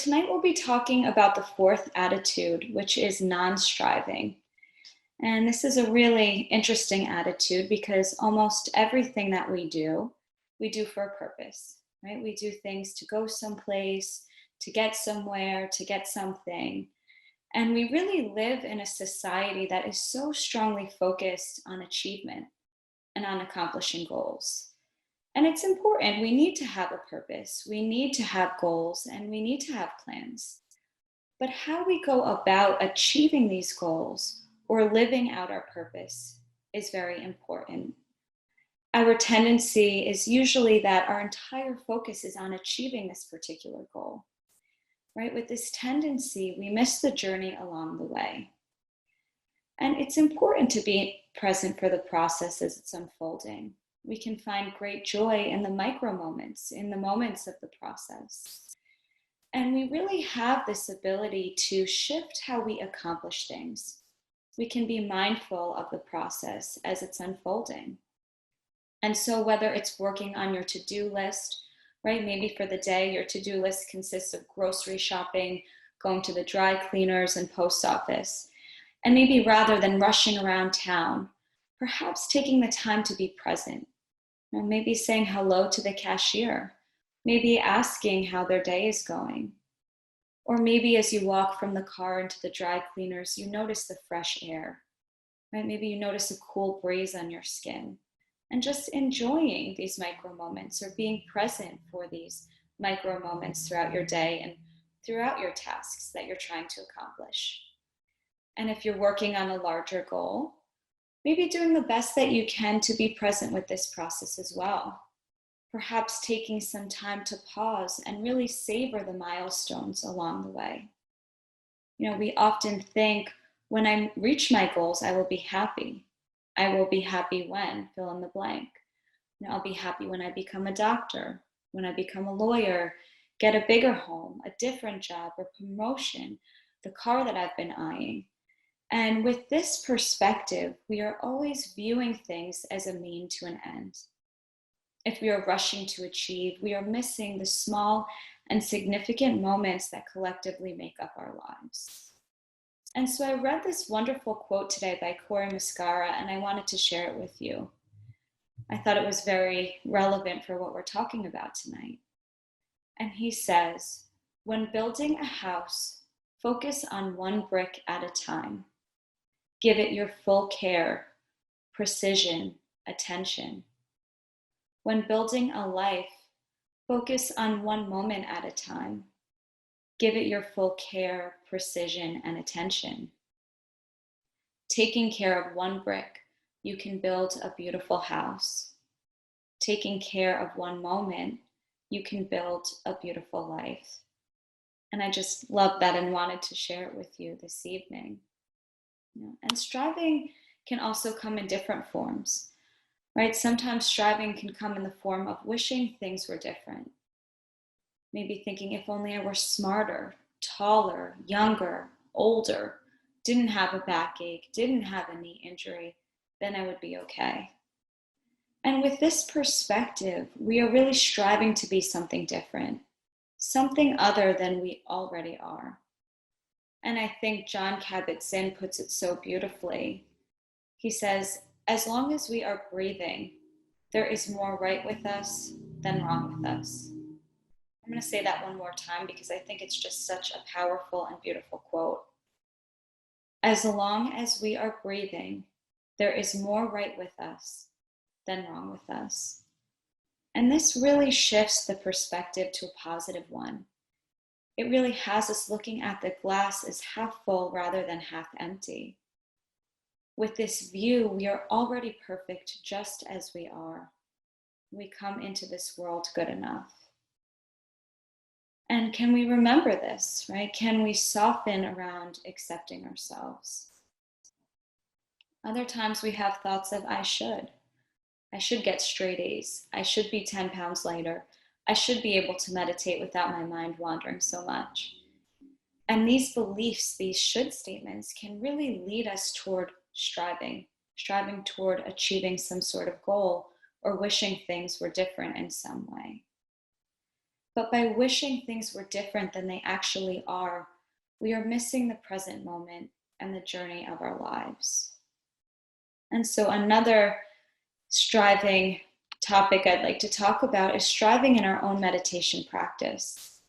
tonight we'll be talking about the fourth attitude, which is non-striving. And this is a really interesting attitude because almost everything that we do for a purpose, right? We do things to go someplace, to get somewhere, to get something. And we really live in a society that is so strongly focused on achievement and on accomplishing goals. And it's important. We need to have a purpose. We need to have goals and we need to have plans. But how we go about achieving these goals or living out our purpose is very important. Our tendency is usually that our entire focus is on achieving this particular goal, right? With this tendency, we miss the journey along the way. And it's important to be present for the process as it's unfolding. We can find great joy in the micro moments, in the moments of the process. And we really have this ability to shift how we accomplish things. We can be mindful of the process as it's unfolding. And so whether it's working on your to-do list, right? Maybe for the day, your to-do list consists of grocery shopping, going to the dry cleaners and post office. And maybe rather than rushing around town, perhaps taking the time to be present. Maybe saying hello to the cashier, maybe asking how their day is going. Or maybe as you walk from the car into the dry cleaners, you notice the fresh air, right? Maybe you notice a cool breeze on your skin and just enjoying these micro moments or being present for these micro moments throughout your day and throughout your tasks that you're trying to accomplish. And if you're working on a larger goal, maybe doing the best that you can to be present with this process as well. Perhaps taking some time to pause and really savor the milestones along the way. You know, we often think when I reach my goals, I will be happy. I will be happy when, fill in the blank. You know, I'll be happy when I become a doctor, when I become a lawyer, get a bigger home, a different job or promotion, the car that I've been eyeing. And with this perspective, we are always viewing things as a mean to an end. If we are rushing to achieve, we are missing the small and significant moments that collectively make up our lives. And so I read this wonderful quote today by Krame Center, and I wanted to share it with you. I thought it was very relevant for what we're talking about tonight. And he says, when building a house, focus on one brick at a time. Give it your full care, precision, attention. When building a life, focus on one moment at a time. Give it your full care, precision, and attention. Taking care of one brick, you can build a beautiful house. Taking care of one moment, you can build a beautiful life. And I just love that and wanted to share it with you this evening. And striving can also come in different forms, right? Sometimes striving can come in the form of wishing things were different. Maybe thinking if only I were smarter, taller, younger, older, didn't have a backache, didn't have a knee injury, then I would be okay. And with this perspective, we are really striving to be something different, something other than we already are. And I think Jon Kabat-Zinn puts it so beautifully. He says, as long as we are breathing, there is more right with us than wrong with us. I'm going to say that one more time because I think it's just such a powerful and beautiful quote. As long as we are breathing, there is more right with us than wrong with us. And this really shifts the perspective to a positive one. It really has us looking at the glass as half full rather than half empty. With this view, we are already perfect just as we are. We come into this world good enough. And can we remember this, right? Can we soften around accepting ourselves? Other times we have thoughts of, I should get straight A's. I should be 10 pounds lighter. I should be able to meditate without my mind wandering so much. And these beliefs, these should statements can really lead us toward striving toward achieving some sort of goal or wishing things were different in some way. But by wishing things were different than they actually are, we are missing the present moment and the journey of our lives. And so, another striving topic I'd like to talk about is striving in our own meditation practice.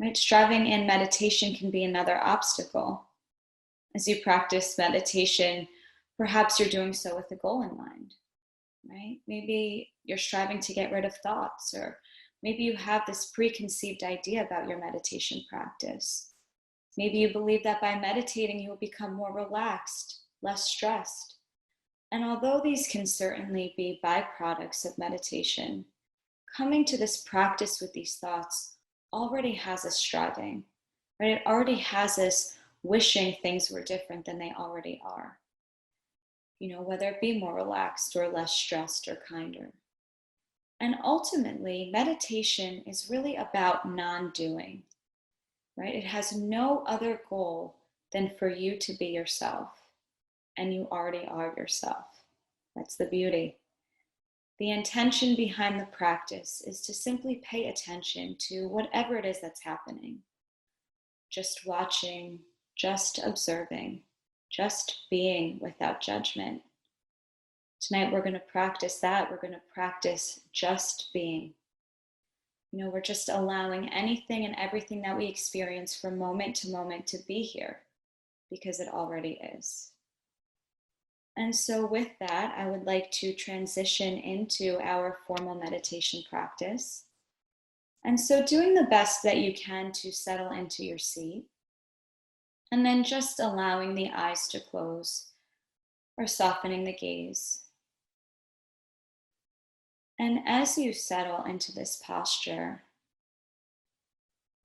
Right? Striving in meditation can be another obstacle. As you practice meditation, perhaps you're doing so with a goal in mind, right? Maybe you're striving to get rid of thoughts, or maybe you have this preconceived idea about your meditation practice. Maybe you believe that by meditating, you will become more relaxed, less stressed. And although these can certainly be byproducts of meditation, coming to this practice with these thoughts already has us striving, right? It already has us wishing things were different than they already are. Whether it be more relaxed or less stressed or kinder. And ultimately, meditation is really about non-doing, right? It has no other goal than for you to be yourself, and you already are yourself. That's the beauty. The intention behind the practice is to simply pay attention to whatever it is that's happening. Just watching, just observing, just being without judgment. Tonight we're going to practice that. We're going to practice just being. We're just allowing anything and everything that we experience from moment to moment to be here, because it already is. And so with that, I would like to transition into our formal meditation practice. And so doing the best that you can to settle into your seat, and then just allowing the eyes to close or softening the gaze. And as you settle into this posture,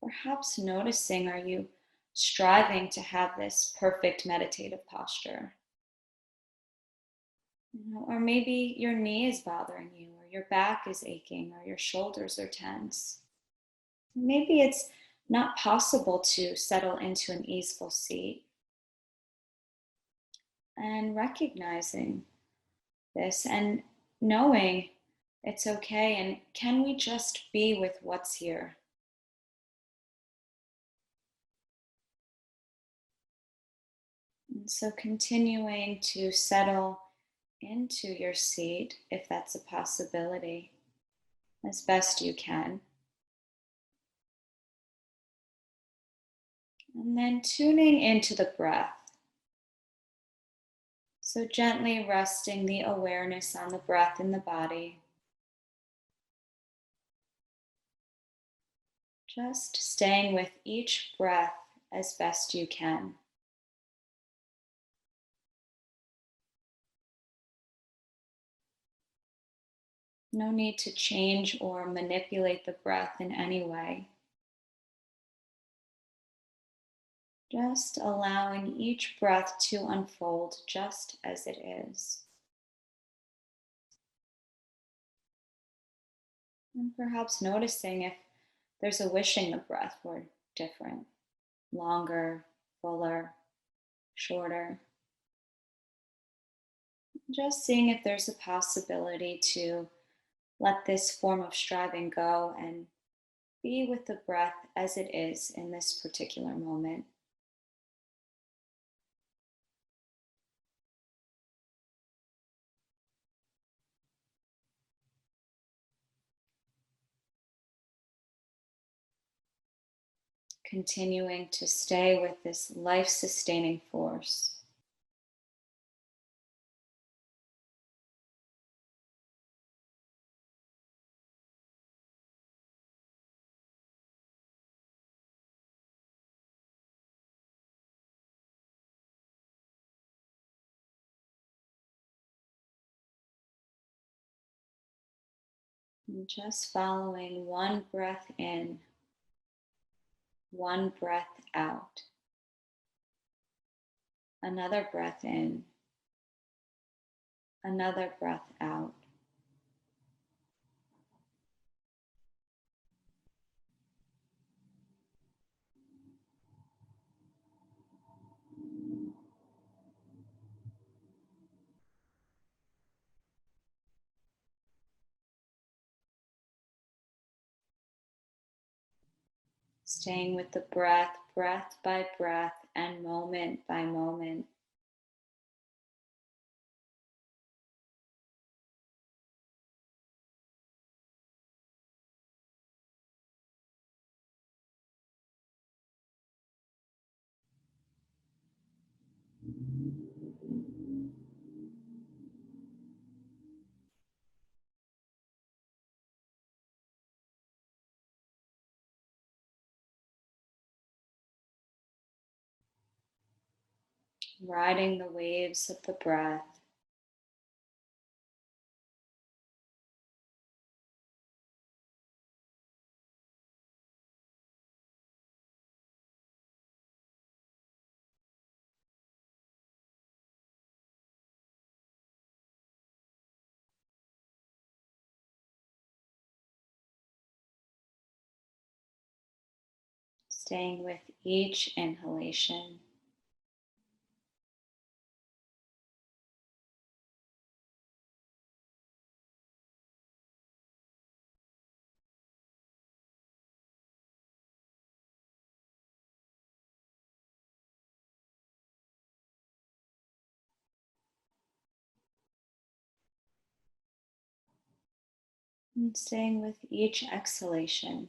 perhaps noticing, are you striving to have this perfect meditative posture? Or maybe your knee is bothering you, or your back is aching, or your shoulders are tense. Maybe it's not possible to settle into an easeful seat. And recognizing this and knowing it's okay, and can we just be with what's here? And so continuing to settle into your seat, if that's a possibility, as best you can. And then tuning into the breath. So gently resting the awareness on the breath in the body. Just staying with each breath as best you can. No need to change or manipulate the breath in any way. Just allowing each breath to unfold just as it is. And perhaps noticing if there's a wishing the breath were different, longer, fuller, shorter. Just seeing if there's a possibility to let this form of striving go and be with the breath as it is in this particular moment. Continuing to stay with this life-sustaining force. And just following one breath in, one breath out. Another breath in, another breath out. Staying with the breath, breath by breath, and moment by moment. Riding the waves of the breath. Staying with each inhalation. And staying with each exhalation.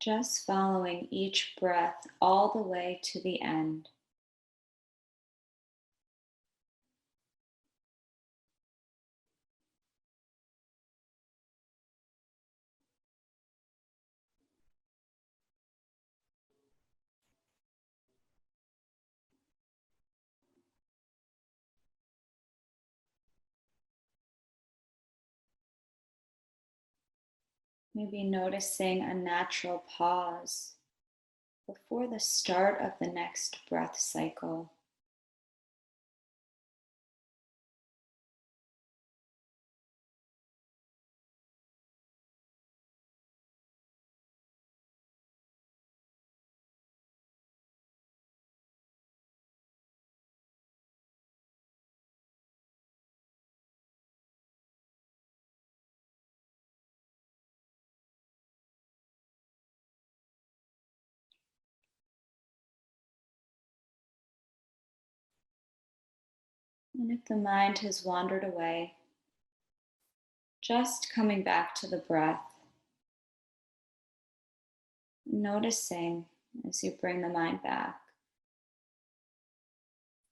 Just following each breath all the way to the end. Maybe noticing a natural pause before the start of the next breath cycle. And if the mind has wandered away, just coming back to the breath, noticing as you bring the mind back.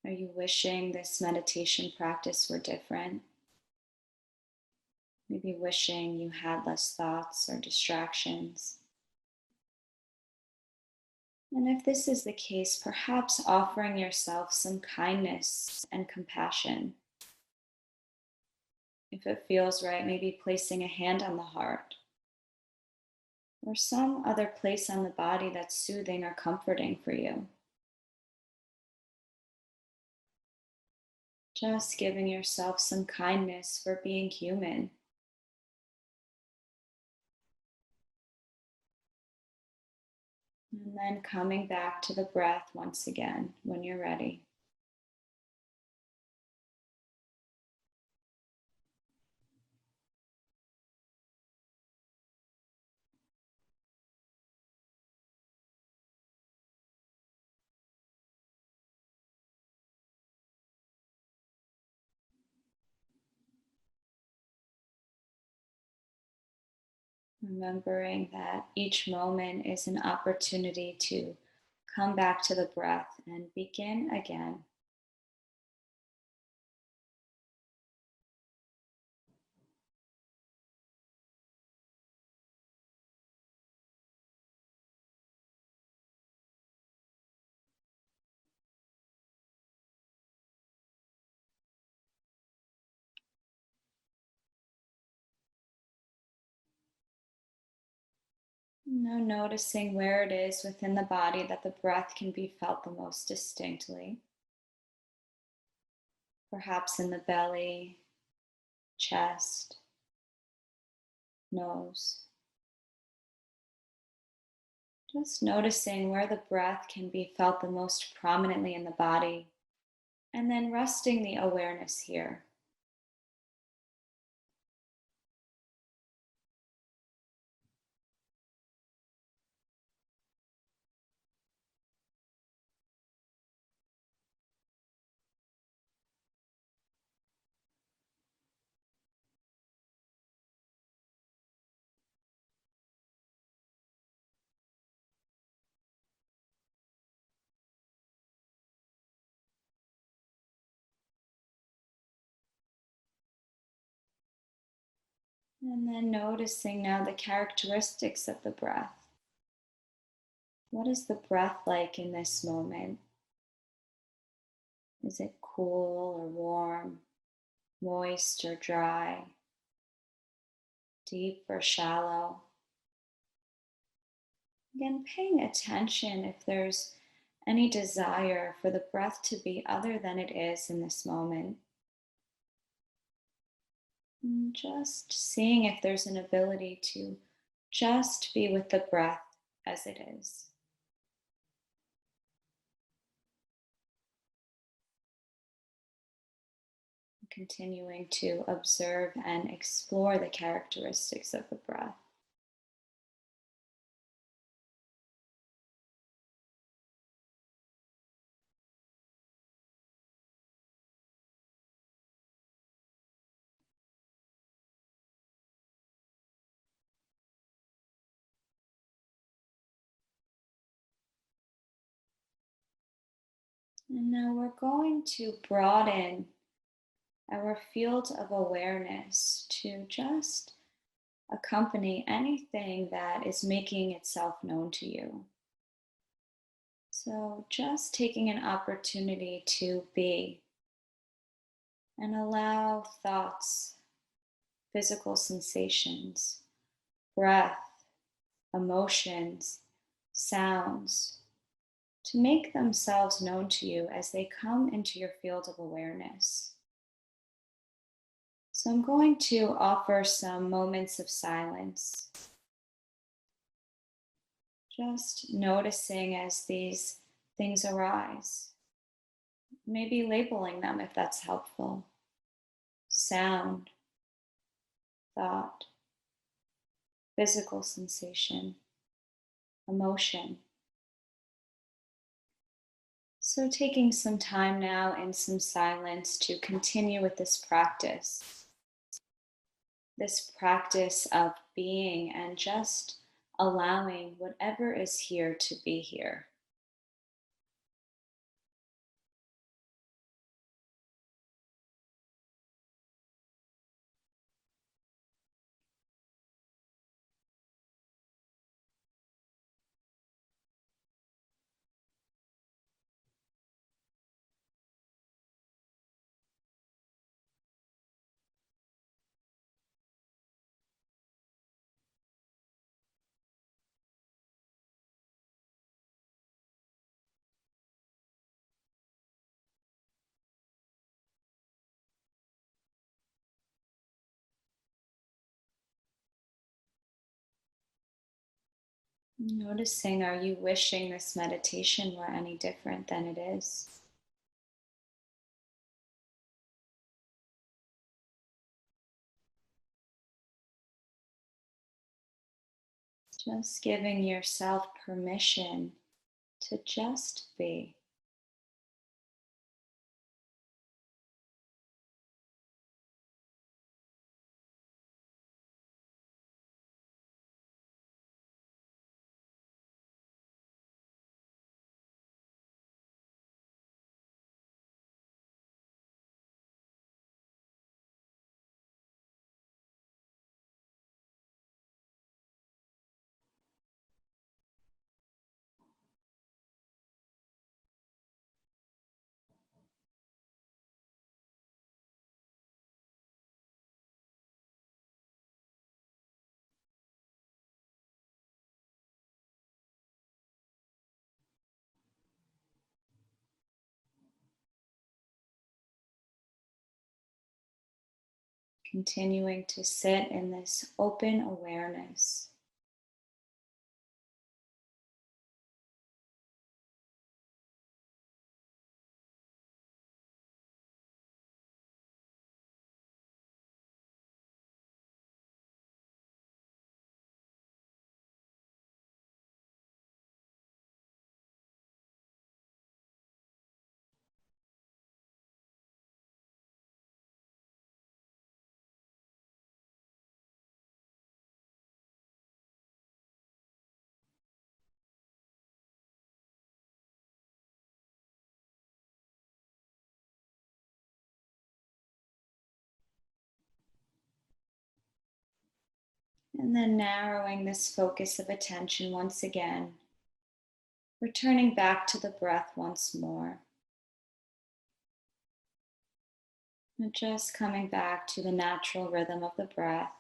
Are you wishing this meditation practice were different? Maybe wishing you had less thoughts or distractions. And if this is the case, perhaps offering yourself some kindness and compassion. If it feels right, maybe placing a hand on the heart or some other place on the body that's soothing or comforting for you. Just giving yourself some kindness for being human. And then coming back to the breath once again when you're ready. Remembering that each moment is an opportunity to come back to the breath and begin again. Now noticing where it is within the body that the breath can be felt the most distinctly, perhaps in the belly, chest, nose. Just noticing where the breath can be felt the most prominently in the body, and then resting the awareness here. And then noticing now the characteristics of the breath. What is the breath like in this moment? Is it cool or warm, moist or dry, deep or shallow? Again, paying attention if there's any desire for the breath to be other than it is in this moment. And just seeing if there's an ability to just be with the breath as it is. Continuing to observe and explore the characteristics of the breath. And now we're going to broaden our field of awareness to just accompany anything that is making itself known to you. So, just taking an opportunity to be and allow thoughts, physical sensations, breath, emotions, sounds to make themselves known to you as they come into your field of awareness. So, I'm going to offer some moments of silence, just noticing as these things arise, maybe labeling them if that's helpful. Sound, thought, physical sensation, emotion. So, taking some time now in some silence to continue with this practice of being and just allowing whatever is here to be here. Noticing, are you wishing this meditation were any different than it is? Just giving yourself permission to just be. continuing to sit in this open awareness. And then narrowing this focus of attention once again, returning back to the breath once more. And just coming back to the natural rhythm of the breath.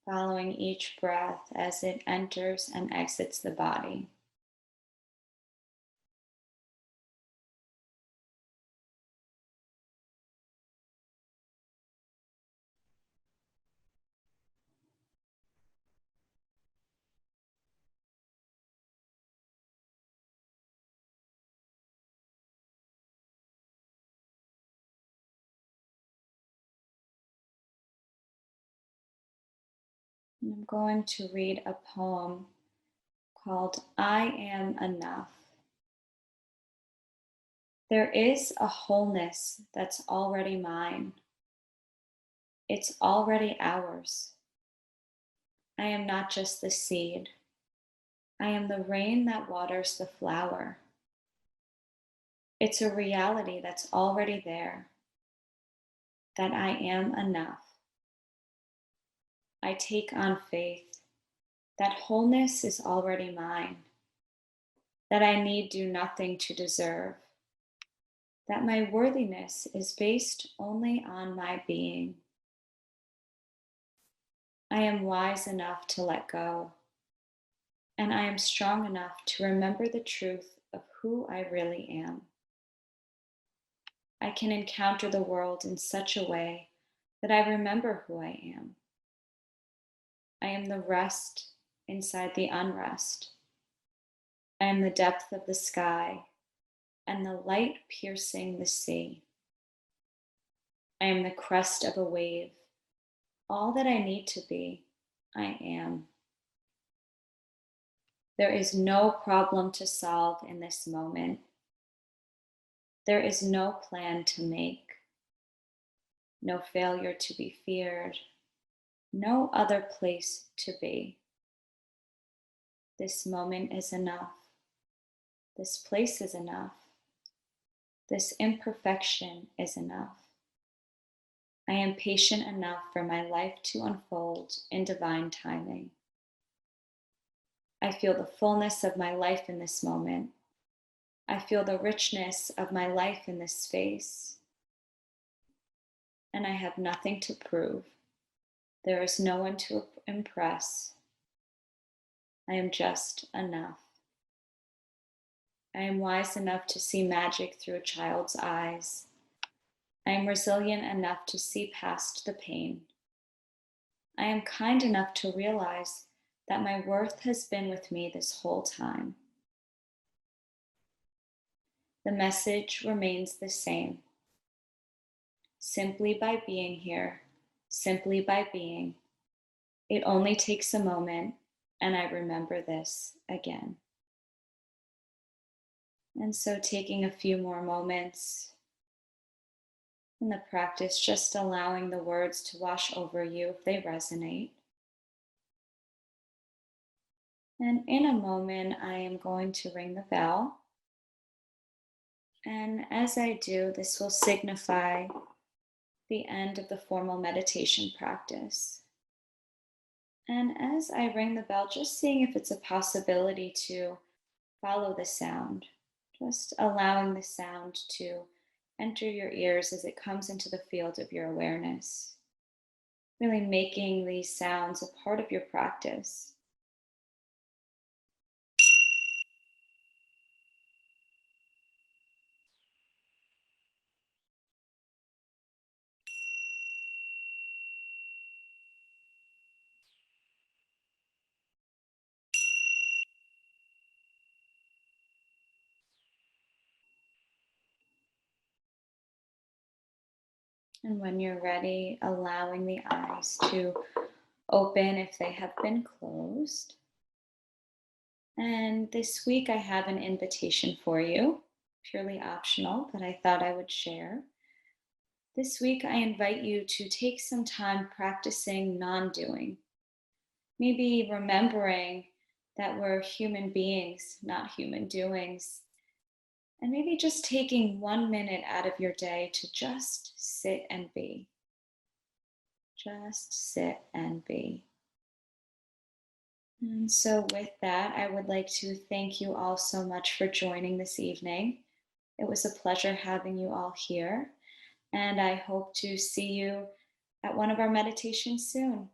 Following each breath as it enters and exits the body. And I'm going to read a poem called I Am Enough. There is a wholeness that's already mine. It's already ours. I am not just the seed. I am the rain that waters the flower. It's a reality that's already there, that I am enough. I take on faith that wholeness is already mine, that I need do nothing to deserve, that my worthiness is based only on my being. I am wise enough to let go, and I am strong enough to remember the truth of who I really am. I can encounter the world in such a way that I remember who I am. I am the rest inside the unrest. I am the depth of the sky and the light piercing the sea. I am the crest of a wave. All that I need to be, I am. There is no problem to solve in this moment. There is no plan to make, no failure to be feared, no other place to be. This moment is enough. This place is enough. This imperfection is enough. I am patient enough for my life to unfold in divine timing. I feel the fullness of my life in this moment. I feel the richness of my life in this space. And I have nothing to prove. There is no one to impress. I am just enough. I am wise enough to see magic through a child's eyes. I am resilient enough to see past the pain. I am kind enough to realize that my worth has been with me this whole time. The message remains the same. Simply by being here, simply by being, it only takes a moment, and I remember this again. And so taking a few more moments in the practice, just allowing the words to wash over you if they resonate. And in a moment, I am going to ring the bell. And as I do, this will signify the end of the formal meditation practice. And as I ring the bell, just seeing if it's a possibility to follow the sound, just allowing the sound to enter your ears as it comes into the field of your awareness. Really making these sounds a part of your practice. And when you're ready, allowing the eyes to open if they have been closed. And this week, I have an invitation for you, purely optional, that I thought I would share. This week, I invite you to take some time practicing non doing, maybe remembering that we're human beings, not human doings, and maybe just taking 1 minute out of your day to just sit and be. Just sit and be. And so, with that, I would like to thank you all so much for joining this evening. It was a pleasure having you all here, and I hope to see you at one of our meditations soon.